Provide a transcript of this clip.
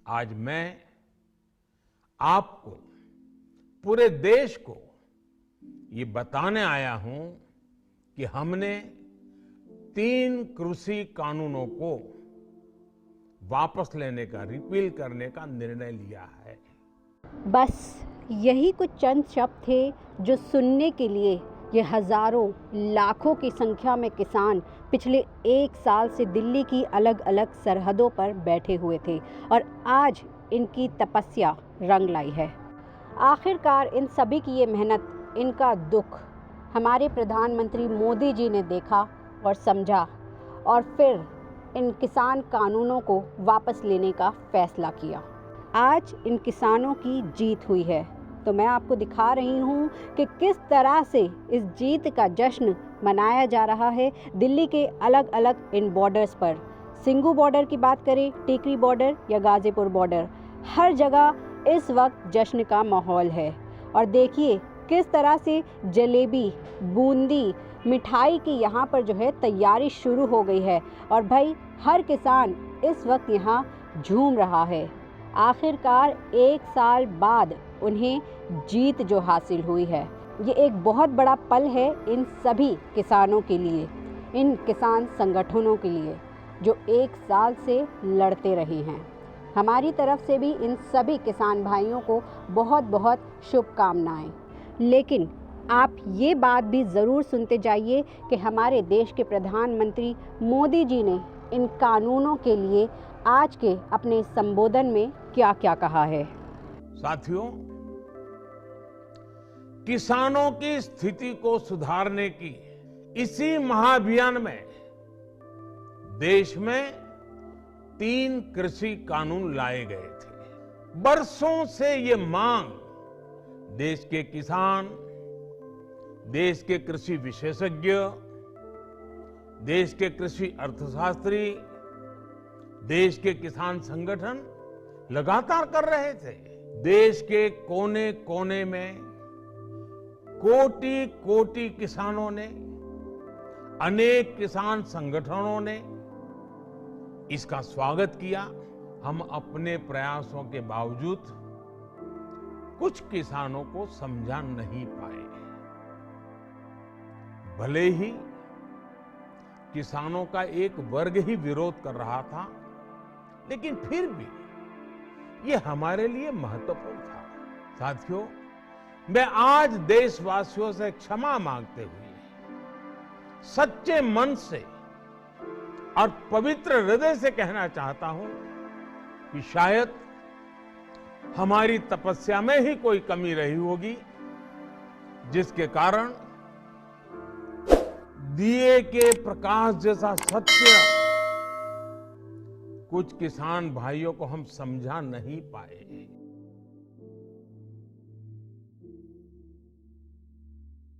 आज मैं आपको, पूरे देश को ये बताने आया हूं कि हमने 3 कृषि कानूनों को वापस लेने का, रिपील करने का निर्णय लिया है। बस यही कुछ चंद शब्द थे जो सुनने के लिए ये हजारों लाखों की संख्या में किसान पिछले 1 साल से दिल्ली की अलग अलग सरहदों पर बैठे हुए थे और आज इनकी तपस्या रंग लाई है। आखिरकार इन सभी की ये मेहनत, इनका दुख हमारे प्रधानमंत्री मोदी जी ने देखा और समझा और फिर इन किसान कानूनों को वापस लेने का फैसला किया। आज इन किसानों की जीत हुई है, तो मैं आपको दिखा रही हूँ कि किस तरह से इस जीत का जश्न मनाया जा रहा है दिल्ली के अलग अलग इन बॉर्डर्स पर। सिंघू बॉर्डर की बात करें, टीकरी बॉर्डर या गाजीपुर बॉर्डर, हर जगह इस वक्त जश्न का माहौल है। और देखिए किस तरह से जलेबी, बूंदी, मिठाई की यहाँ पर जो है तैयारी शुरू हो गई है और भाई हर किसान इस वक्त यहाँ झूम रहा है। आखिरकार 1 साल बाद उन्हें जीत जो हासिल हुई है, ये एक बहुत बड़ा पल है इन सभी किसानों के लिए, इन किसान संगठनों के लिए जो 1 साल से लड़ते रहे हैं। हमारी तरफ से भी इन सभी किसान भाइयों को बहुत बहुत शुभकामनाएं। लेकिन आप ये बात भी ज़रूर सुनते जाइए कि हमारे देश के प्रधानमंत्री मोदी जी ने इन कानूनों के लिए आज के अपने संबोधन में क्या क्या कहा है। साथियों, किसानों की स्थिति को सुधारने की इसी महाअभियान में देश में 3 कृषि कानून लाए गए थे। बरसों से ये मांग देश के किसान, देश के कृषि विशेषज्ञ, देश के कृषि अर्थशास्त्री, देश के किसान संगठन लगातार कर रहे थे। देश के कोने कोने में कोटि कोटि किसानों ने, अनेक किसान संगठनों ने इसका स्वागत किया। हम अपने प्रयासों के बावजूद कुछ किसानों को समझा नहीं पाए। भले ही किसानों का एक वर्ग ही विरोध कर रहा था, लेकिन फिर भी ये हमारे लिए महत्वपूर्ण था। साथियों, मैं आज देशवासियों से क्षमा मांगते हुए सच्चे मन से और पवित्र हृदय से कहना चाहता हूं कि शायद हमारी तपस्या में ही कोई कमी रही होगी, जिसके कारण दिए के प्रकाश जैसा सत्य कुछ किसान भाइयों को हम समझा नहीं पाए।